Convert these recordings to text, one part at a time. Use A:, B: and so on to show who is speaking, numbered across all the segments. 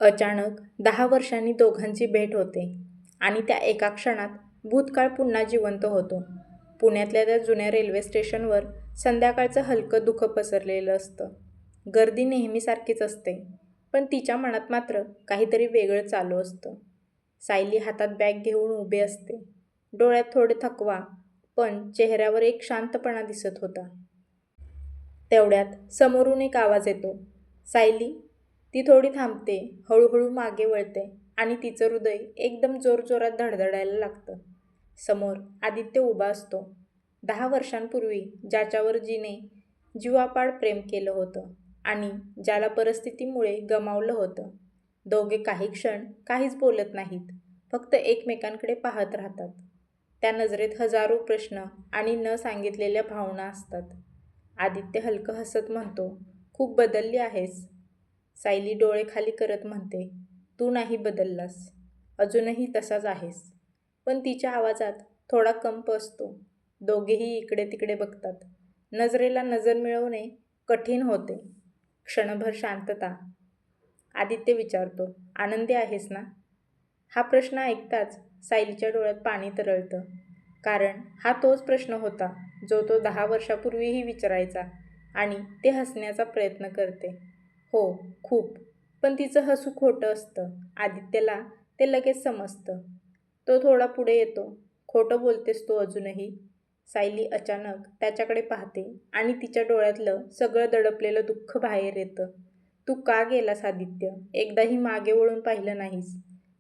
A: अचानक 10 वर्षांनी दोघांची भेट होते आणि त्या एका क्षणात भूतकाळ पुन्हा जिवंत होतो. पुण्यातल्या त्या जुन्या रेल्वे स्टेशनवर संध्याकाळचं हलकं धुकं पसरलेलं असतं. गर्दी नेहमीसारखीच असते, पण तिच्या मनात मात्र काहीतरी वेगळं चालू असतं. सायली हातात बॅग घेऊन उभी असते. डोळ्यात थोडे थकवा, पण चेहऱ्यावर एक शांतपणा दिसत होता. तेवढ्यात समोरून एक आवाज येतो, "सायली." ती थोडी थांबते, हळूहळू मागे वळते आणि तिचं हृदय एकदम जोरजोरात धडधडायला लागतं. समोर आदित्य उभा असतो. 10 वर्षांपूर्वी ज्याच्यावर जिने जीवापाड प्रेम केलं होतं आणि ज्याला परिस्थितीमुळे गमावलं होतं. दोघे काही क्षण काहीच बोलत नाहीत, फक्त एकमेकांकडे पाहत राहतात. त्या नजरेत हजारो प्रश्न आणि न सांगितलेल्या भावना असतात. आदित्य हलकं हसत म्हणतो, "खूप बदलली आहेस." सायली डोळे खाली करत म्हणते, "तू नाही बदललास. अजूनही तसाच आहेस." पण तिच्या आवाजात थोडा कंप असतो. दोघेही इकडे तिकडे बघतात. नजरेला नजर मिळवणे कठीण होते. क्षणभर शांतता. आदित्य विचारतो, "आनंदी आहेस ना?" हा प्रश्न ऐकताच सायलीच्या डोळ्यात पाणी तरळतं. कारण हा तोच प्रश्न होता जो तो 10 वर्षापूर्वीही विचारायचा आणि ते हसण्याचा प्रयत्न करते. "हो, खूप." पण तिचं हसू खोटं असतं. आदित्यला ते लगेच समजतं. तो थोडा पुढे येतो. "खोटं बोलतेस तू अजूनही?" सायली अचानक त्याच्याकडे पाहते आणि तिच्या डोळ्यातलं सगळं दडपलेलं दुःख बाहेर येतं. "तू का गेलास आदित्य? एकदाही मागे वळून पाहिलं नाहीस."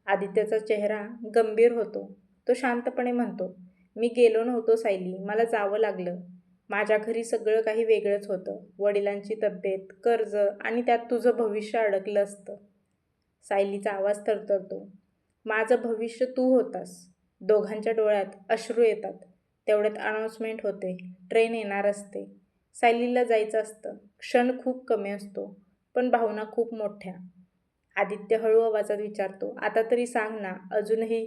A: आदित्यचा चेहरा गंभीर होतो. तो शांतपणे म्हणतो, "मी गेलो नव्हतो सायली, मला जावं लागलं. माझ्या घरी सगळं काही वेगळंच होतं. वडिलांची तब्येत, कर्ज आणि त्यात तुझं भविष्य अडकलं असतं." सायलीचा आवाज थरथरतो. "माझं भविष्य तू होतास." दोघांच्या डोळ्यात अश्रू येतात. तेवढ्यात अनाउन्समेंट होते. ट्रेन येणार असते. सायलीला जायचं असतं. क्षण खूप कमी असतो, पण भावना खूप मोठ्या. आदित्य हळू आवाजात विचारतो, "आता तरी सांग ना, अजूनही?"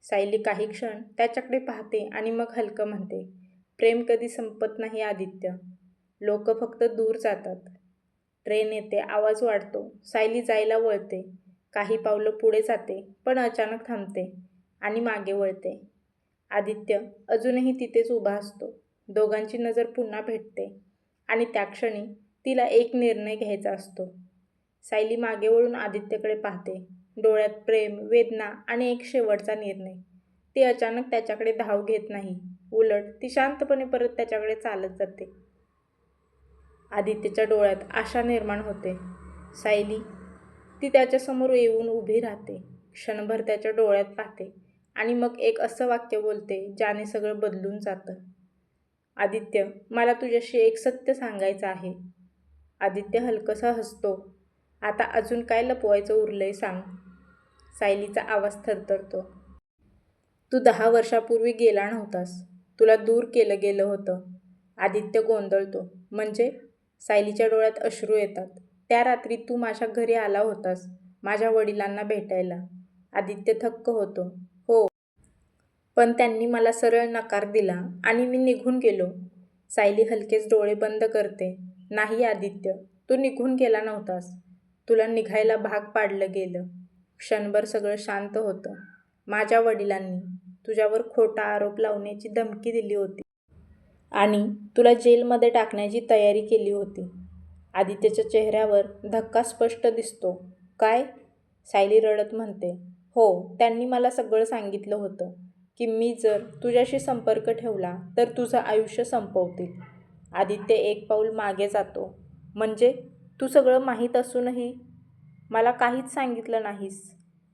A: सायली काही क्षण त्याच्याकडे पाहते आणि मग हलकं म्हणते, "प्रेम कधी संपत नाही आदित्य. लोक फक्त दूर जातात." ट्रेन येते, आवाज वाढतो. सायली जायला वळते. काही पावलं पुढे जाते, पण अचानक थांबते आणि मागे वळते. आदित्य अजूनही तिथेच उभा असतो. दोघांची नजर पुन्हा भेटते आणि त्या क्षणी तिला एक निर्णय घ्यायचा असतो. सायली मागे वळून आदित्यकडे पाहते. डोळ्यात प्रेम, वेदना आणि एक शेवटचा निर्णय. ती अचानक त्याच्याकडे धाव घेत नाही. उलट ती शांतपणे परत त्याच्याकडे चालत जाते. आदित्यच्या डोळ्यात आशा निर्माण होते. "सायली." ती त्याच्यासमोर येऊन उभी राहते. क्षणभर त्याच्या डोळ्यात पाहते आणि मग एक असं वाक्य बोलते ज्याने सगळं बदलून जातं. "आदित्य, मला तुझ्याशी एक सत्य सांगायचं आहे." आदित्य हलकसा हसतो. "आता अजून काय लपवायचं उरलंय सांग." सायलीचा आवाज थरथरतो. "तू 10 वर्षापूर्वी गेला नव्हतास. तुला दूर केलं गेलं होतं." आदित्य गोंधळतो. "म्हणजे?" सायलीच्या डोळ्यात अश्रू येतात. "त्या रात्री तू माझ्या घरी आला होतास, माझ्या वडिलांना भेटायला." आदित्य थक्क होतो. "हो, पण त्यांनी मला सरळ नकार दिला आणि मी निघून गेलो." सायली हलकेच डोळे बंद करते. "नाही आदित्य, तू निघून गेला नव्हतास. तुला निघायला भाग पाडलं गेलं." क्षणभर सगळं शांत होतं. "माझ्या वडिलांनी तुझ्यावर खोटा आरोप लावण्याची धमकी दिली होती आणि तुला जेलमध्ये टाकण्याची तयारी केली होती." आदित्यच्या चेहऱ्यावर धक्का स्पष्ट दिसतो. "काय?" सायली रडत म्हणते. "हो, त्यांनी मला सगळं सांगितलं होतं की मी जर तुझ्याशी संपर्क ठेवला तर तुझं आयुष्य संपवतील." आदित्य एक पाऊल मागे जातो. "म्हणजे तू सगळं माहीत असूनही मला काहीच सांगितलं नाहीस?"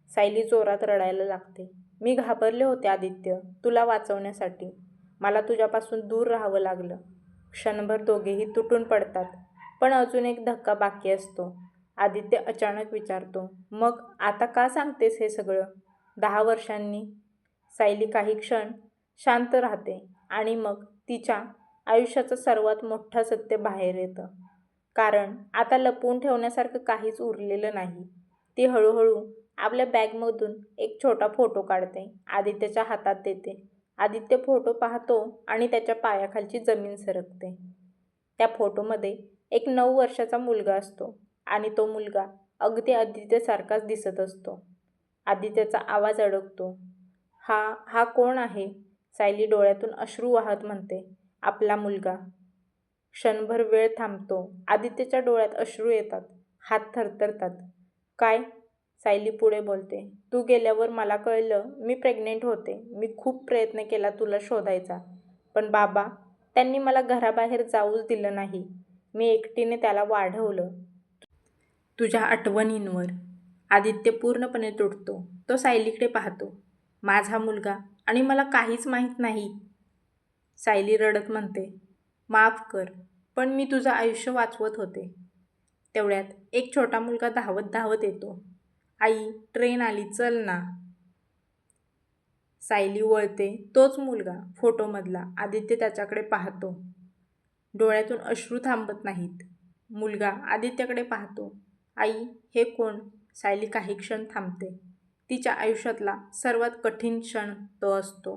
A: सायली जोरात रडायला लागते. "मी घाबरले होते आदित्य, तुला वाचवण्यासाठी. मला तुझ्यापासून दूर राहावं लागलं." क्षणभर दोघेही तुटून पडतात. पण अजून एक धक्का बाकी असतो. आदित्य अचानक विचारतो, "मग आता का सांगतेस हे सगळं? 10 वर्षांनी?" सायली काही क्षण शांत राहते आणि मग तिच्या आयुष्याचं सर्वात मोठं सत्य बाहेर येतं. कारण आता लपवून ठेवण्यासारखं काहीच उरलेलं नाही. ती हळूहळू आपल्या बॅगमधून एक छोटा फोटो काढते. आदित्यच्या हातात देते. आदित्य फोटो पाहतो आणि त्याच्या पायाखालची जमीन सरकते. त्या फोटोमध्ये एक 9 वर्षाचा मुलगा असतो आणि तो मुलगा अगदी आदित्यसारखाच दिसत असतो. आदित्यचा आवाज अडकतो. हा कोण आहे? सायली डोळ्यातून अश्रू वाहत म्हणते, आपला मुलगा. क्षणभर वेळ थांबतो. आदित्यच्या डोळ्यात अश्रू येतात. हात थरथरतात. काय? सायली पुढे बोलते. तू गेल्यावर मला कळलं मी प्रेग्नेंट होते. मी खूप प्रयत्न केला तुला शोधायचा. पण बाबा, त्यांनी मला घराबाहेर जाऊच दिलं नाही. मी एकटीने त्याला वाढवलं. तुझ्या आठवणींवर. आदित्य पूर्णपणे तुटतो. तो सायलीकडे पाहतो. माझा मुलगा आणि मला काहीच माहीत नाही. सायली रडत म्हणते, माफ कर, पण मी तुझं आयुष्य वाचवत होते. तेवढ्यात एक छोटा मुलगा धावत धावत येतो. आई, ट्रेन आली, चल ना. सायली वळते. तोच मुलगा, फोटोमधला. आदित्य त्याच्याकडे पाहतो. डोळ्यातून अश्रू थांबत नाहीत. मुलगा आदित्यकडे पाहतो. आई, हे कोण? सायली काही क्षण थांबते. तिच्या आयुष्यातला सर्वात कठीण क्षण तो असतो.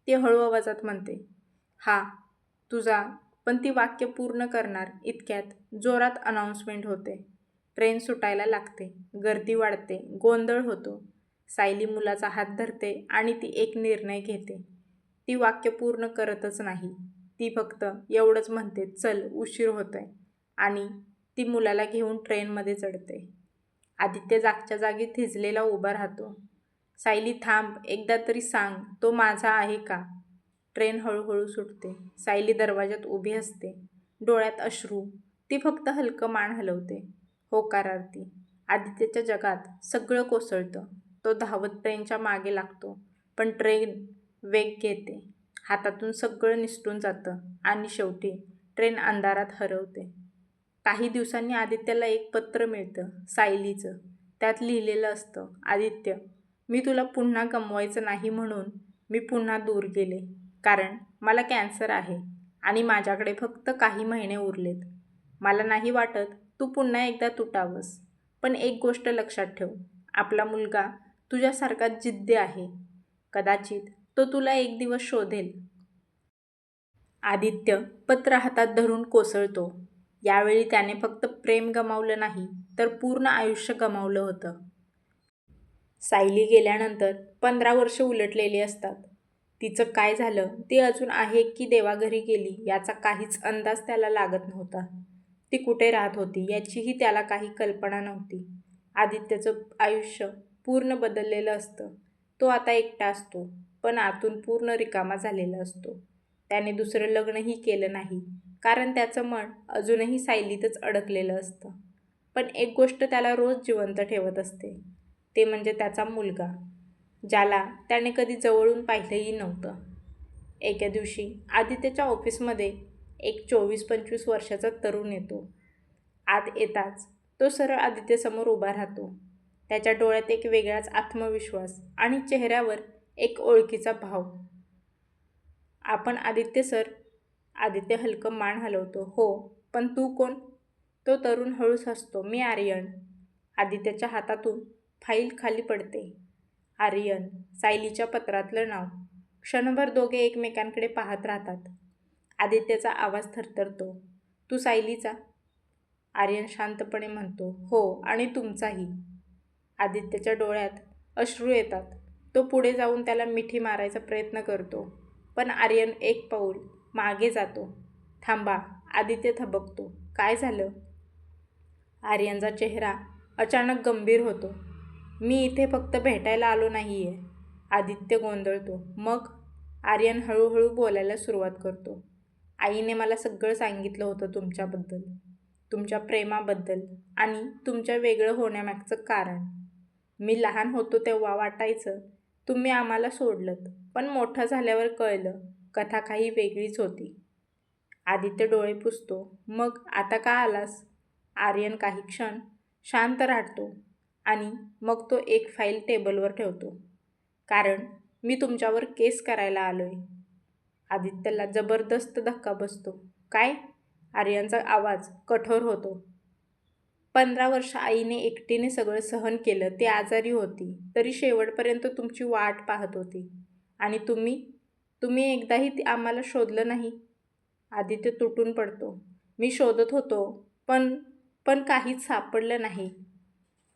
A: ती हळू आवाजात म्हणते, हा तुझा. पण ती वाक्य पूर्ण करणार इतक्यात जोरात अनाउन्समेंट होते. ट्रेन सुटायला लागते. गर्दी वाढते. गोंधळ होतो. सायली मुलाचा हात धरते आणि ती एक निर्णय घेते. ती वाक्य पूर्ण करतच नाही. ती फक्त एवढंच म्हणते, चल, उशीर होतोय. आणि ती मुलाला घेऊन ट्रेनमध्ये चढते. आदित्य जागच्या जागी थिजलेला उभा राहतो. सायली, थांब, एकदा तरी सांग, तो माझा आहे का? ट्रेन हळूहळू सुटते. सायली दरवाजात उभी असते. डोळ्यात अश्रू. ती फक्त हलकं मान हलवते. होकारार्थी. आदित्यच्या जगात सगळं कोसळतं. तो धावत ट्रेनच्या मागे लागतो. पण ट्रेन वेग घेते. हातातून सगळं निसटून जातं आणि शेवटी ट्रेन अंधारात हरवते. काही दिवसांनी आदित्यला एक पत्र मिळतं, सायलीचं. त्यात लिहिलेलं असतं, आदित्य, मी तुला पुन्हा गमवायचं नाही म्हणून मी पुन्हा दूर गेले. कारण मला कॅन्सर आहे आणि माझ्याकडे फक्त काही महिने उरलेत. मला नाही वाटत तू पुन्हा एकदा तुटावंस. पण एक गोष्ट लक्षात ठेव, आपला मुलगा तुझ्यासारखाच जिद्दी आहे. कदाचित तो तुला एक दिवस शोधेल. आदित्य पत्र हातात धरून कोसळतो. यावेळी त्याने फक्त प्रेम गमावलं नाही, तर पूर्ण आयुष्य गमावलं होतं. सायली गेल्यानंतर 15 वर्षे उलटलेली असतात. तिचं काय झालं, ती अजून आहे की देवाघरी गेली याचा काहीच अंदाज त्याला लागत नव्हता. ती कुठे राहत होती याचीही त्याला काही कल्पना नव्हती. आदित्यचं आयुष्य पूर्ण बदललेलं असतं. तो आता एकटा असतो, पण आतून पूर्ण रिकामा झालेला असतो. त्याने दुसरं लग्नही केलं नाही, कारण त्याचं मन अजूनही सायलीतच अडकलेलं असतं. पण एक गोष्ट त्याला रोज जिवंत ठेवत असते, ते म्हणजे त्याचा मुलगा, ज्याला त्याने कधी जवळून पाहिलंही नव्हतं. एके दिवशी आदित्यच्या ऑफिसमध्ये एक 24-25 वर्षाचा तरुण येतो. आत येताच तो सरळ आदित्यसमोर उभा राहतो. त्याच्या डोळ्यात एक वेगळाच आत्मविश्वास आणि चेहऱ्यावर एक ओळखीचा भाव. आपण आदित्य सर? आदित्य हलकं मान हलवतो. हो, पण तू कोण? तो तरुण हळूच हसतो. मी आर्यन. आदित्यच्या हातातून फाईल खाली पडते. आर्यन, सायलीच्या पत्रातलं नाव. क्षणभर दोघे एकमेकांकडे पाहत राहतात. आदित्यचा आवाज थरथरतो. तू सायलीचा? आर्यन शांतपणे म्हणतो. हो, आणि तुमचाही. आदित्यच्या डोळ्यात अश्रू येतात. तो पुढे जाऊन त्याला मिठी मारायचा प्रयत्न करतो, पण आर्यन एक पाऊल मागे जातो. थांबा. आदित्य थबकतो. काय झालं? आर्यनचा चेहरा अचानक गंभीर होतो. मी इथे फक्त भेटायला आलो नाहीये. आदित्य गोंधळतो. मग? आर्यन हळूहळू बोलायला सुरुवात करतो. आईने मला सगळं सांगितलं होतं तुमच्याबद्दल, तुमच्या प्रेमाबद्दल आणि तुमच्या वेगळं होण्यामागचं कारण. मी लहान होतो तेव्हा वाटायचं तुम्ही आम्हाला सोडलंत, पण मोठं झाल्यावर कळलं कथा काही वेगळीच होती. आदित्य डोळे पुसतो. मग आता का आलास? आर्यन काही क्षण शांत राहतो आणि मग तो एक फाईल टेबलवर ठेवतो. कारण मी तुमच्यावर केस करायला आलोय. आदित्यला जबरदस्त धक्का बसतो. काय? आर्यनचा आवाज कठोर होतो. 15 वर्ष आईने एकटीने सगळं सहन केलं. ती आजारी होती, तरी शेवटपर्यंत तुमची वाट पाहत होती. आणि तुम्ही एकदाही आम्हाला शोधलं नाही. आदित्य तुटून पडतो. मी शोधत होतो, पण काहीच सापडलं नाही.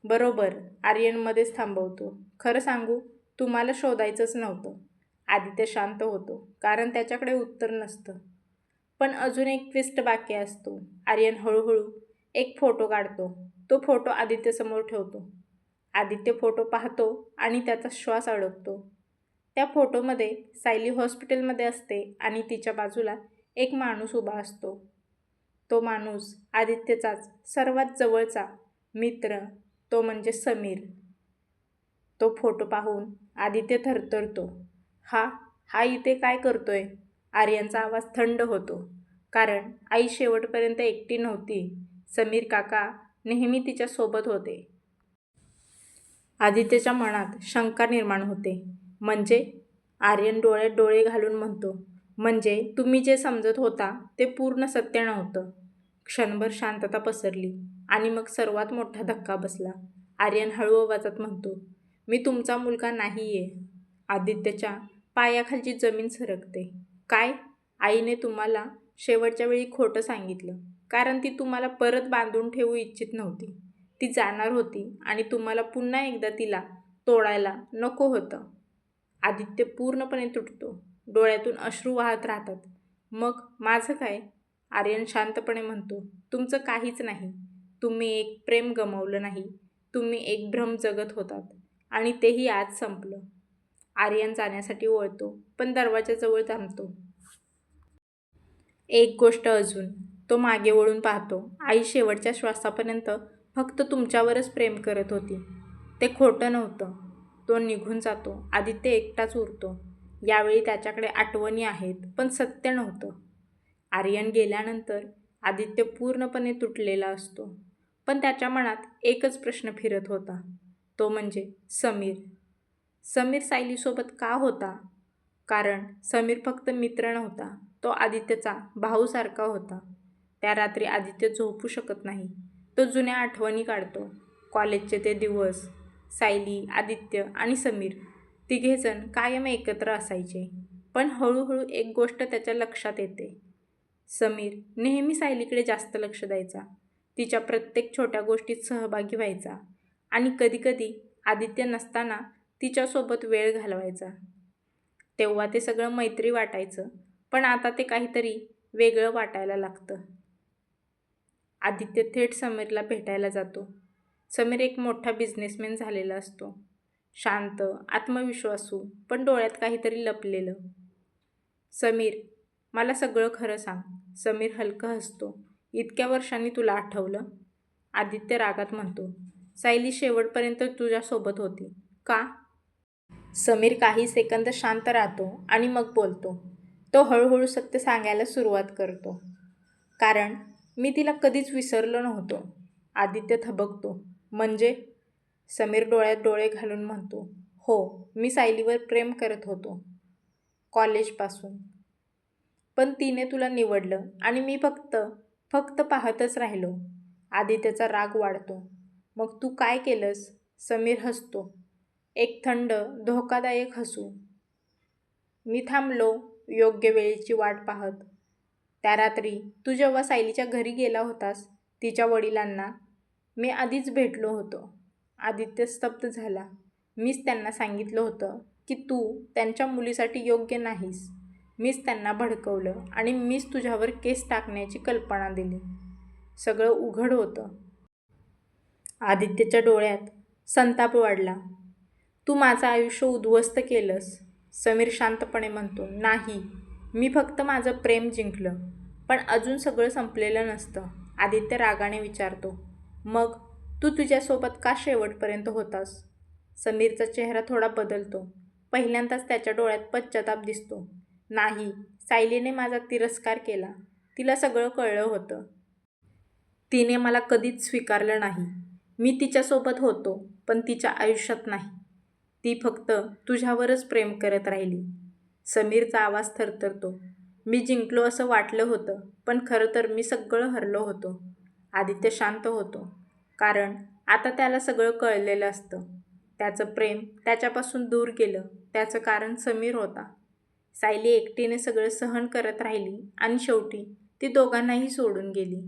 A: बरोबर, आर्यनमध्येच थांबवतो. खरं सांगू, तुम्हाला शोधायचंच नव्हतं. आदित्य शांत होतो, कारण त्याच्याकडे उत्तर नसतं. पण अजून एक ट्विस्ट बाकी असतो. आर्यन हळूहळू एक फोटो काढतो. तो फोटो आदित्यसमोर ठेवतो. आदित्य फोटो पाहतो आणि त्याचा श्वास अडकतो. त्या फोटोमध्ये सायली हॉस्पिटलमध्ये असते आणि तिच्या बाजूला एक माणूस उभा असतो. तो माणूस आदित्यचाच सर्वात जवळचा मित्र, तो म्हणजे समीर. तो फोटो पाहून आदित्य थरथरतो. हा हा इथे काय करतोय? आर्यनचा आवाज थंड होतो. कारण आई शेवटपर्यंत एकटी नव्हती. समीर काका नेहमी तिच्या सोबत होते. आदित्यच्या मनात शंका निर्माण होते. म्हणजे? आर्यन डोळ्यात डोळे घालून म्हणतो, म्हणजे तुम्ही जे समजत होता ते पूर्ण सत्य नव्हतं. क्षणभर शांतता पसरली आणि मग सर्वात मोठा धक्का बसला. आर्यन हळू आवाजात म्हणतो, मी तुमचा मुलगा नाहीये. आदित्यच्या पायाखालची जमीन सरकते. काय? आईने तुम्हाला शेवटच्या वेळी खोटं सांगितलं, कारण ती तुम्हाला परत बांधून ठेवू इच्छित नव्हती. ती जाणार होती आणि तुम्हाला पुन्हा एकदा तिला तोडायला नको होतं. आदित्य पूर्णपणे तुटतो. डोळ्यातून अश्रू वाहत राहतात. मग माझं काय? आर्यन शांतपणे म्हणतो, तुमचं काहीच नाही. तुम्ही एक प्रेम गमावलं नाही. तुम्ही एक भ्रम जगत होतात आणि तेही आज संपलं. आर्यन जाण्यासाठी वळतो, पण दरवाजाजवळ थांबतो. एक गोष्ट अजून. तो मागे वळून पाहतो. आई शेवटच्या श्वासापर्यंत फक्त तुमच्यावरच प्रेम करत होती. ते खोटं नव्हतं. तो निघून जातो. आदित्य एकटाच उरतो. यावेळी त्याच्याकडे आठवणी आहेत, पण सत्य नव्हतं. आर्यन गेल्यानंतर आदित्य पूर्णपणे तुटलेला असतो. पण त्याच्या मनात एकच प्रश्न फिरत होता. तो म्हणजे समीर. समीर सायलीसोबत का होता? कारण समीर फक्त मित्र नव्हता. तो आदित्यचा भाऊसारखा होता. त्या रात्री आदित्य झोपू शकत नाही. तो जुन्या आठवणी काढतो. कॉलेजचे ते दिवस. सायली, आदित्य आणि समीर तिघेजण कायम एकत्र असायचे. पण हळूहळू एक गोष्ट त्याच्या लक्षात येते. समीर नेहमी सायलीकडे जास्त लक्ष द्यायचा. तिच्या प्रत्येक छोट्या गोष्टीत सहभागी व्हायचा आणि कधीकधी आदित्य नसताना तिच्यासोबत वेळ घालवायचा. तेव्हा ते सगळं मैत्री वाटायचं, पण आता ते काहीतरी वेगळं वाटायला लागतं. आदित्य थेट समीरला भेटायला जातो. समीर एक मोठा बिझनेसमॅन झालेला असतो. शांत, आत्मविश्वासू, पण डोळ्यात काहीतरी लपलेलं. समीर, मला सगळं खरं सांग. समीर हलकं हसतो. इतक्या वर्षांनी तुला आठवलं? आदित्य रागात म्हणतो, सायली शेवटपर्यंत तुझ्यासोबत होती. का? समीर काही सेकंद शांत राहतो आणि मग बोलतो. तो हळूहळू सत्य सांगायला सुरुवात करतो. कारण मी तिला कधीच विसरलो नव्हतो. आदित्य थबकतो. म्हणजे? समीर डोळ्यात डोळे घालून म्हणतो, हो, मी सायलीवर प्रेम करत होतो. कॉलेजपासून. पण तिने तुला निवडलं आणि मी फक्त पाहतच राहिलो. आदित्यचा राग वाढतो. मग तू काय केलंस? समीर हसतो. एक थंड, धोकादायक हसू. मी थांबलो, योग्य वेळेची वाट पाहत. त्या रात्री तू जेव्हा सायलीच्या घरी गेला होतास, तिच्या वडिलांना मी आधीच भेटलो होतो. आदित्य स्तब्ध झाला. मीच त्यांना सांगितलं होतं की तू त्यांच्या मुलीसाठी योग्य नाहीस. मीच त्यांना भडकवलं आणि मीच तुझ्यावर केस टाकण्याची कल्पना दिली. सगळं उघड होतं. आदित्यच्या डोळ्यात संताप वाढला. तू माझं आयुष्य उद्ध्वस्त केलंस. समीर शांतपणे म्हणतो, नाही, मी फक्त माझं प्रेम जिंकलं. पण अजून सगळं संपलेलं नसतं. आदित्य रागाने विचारतो, मग तू तुझ्यासोबत का शेवटपर्यंत होतास? समीरचा चेहरा थोडा बदलतो. पहिल्यांदाच त्याच्या डोळ्यात पश्चाताप दिसतो. नाही, सायलीने माझा तिरस्कार केला. तिला सगळं कळलं होतं. तिने मला कधीच स्वीकारलं नाही. मी तिच्यासोबत होतो, पण तिच्या आयुष्यात नाही. ती फक्त तुझ्यावरच प्रेम करत राहिली. समीरचा आवाज थरथरतो. मी जिंकलो असं वाटलं होतं, पण खरं तर मी सगळं हरलो होतो. आदित्य शांत होतो. कारण आता त्याला सगळं कळलेलं असतं. त्याचं प्रेम त्याच्यापासून दूर गेलं. त्याचं कारण समीर होता. सायली एकटीने सगळं सहन करत राहिली आणि शेवटी ती दोघांनाही सोडून गेली.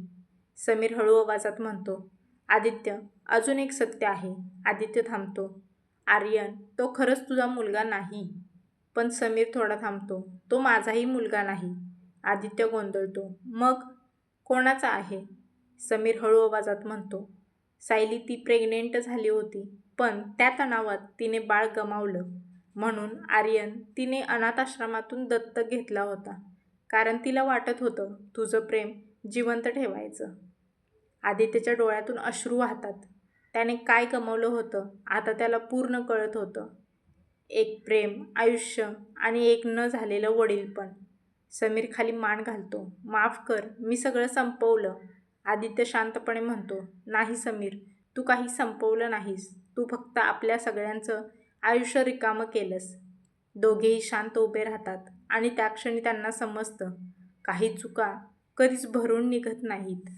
A: समीर हळू आवाजात म्हणतो, आदित्य, अजून एक सत्य आहे. आदित्य थांबतो. आर्यन, तो खरंच तुझा मुलगा नाही. पण समीर थोडा थांबतो. तो माझाही मुलगा नाही. आदित्य गोंधळतो. मग कोणाचा आहे? समीर हळू आवाजात म्हणतो. सायली ती प्रेग्नेंट झाली होती. पण त्या तणावात तिने बाळ गमावलं. म्हणून आर्यन तिने अनाथाश्रमातून दत्तक घेतला होता. कारण तिला वाटत होतं तुझं प्रेम जिवंत ठेवायचं. आदित्यच्या डोळ्यातून अश्रू वाहतात. त्याने काय गमावलं होतं आता त्याला पूर्ण कळत होतं. एक प्रेम, आयुष्य आणि एक न झालेलं वडीलपण. समीर खाली मान घालतो. माफ कर, मी सगळं संपवलं. आदित्य शांतपणे म्हणतो. नाही समीर, तू काही संपवलं नाहीस. तू फक्त आपल्या सगळ्यांचं आयुष्य रिकामं केलंस. दोघेही शांत उभे राहतात आणि त्या क्षणी त्यांना समजतं काही चुका कधीच भरून निघत नाहीत.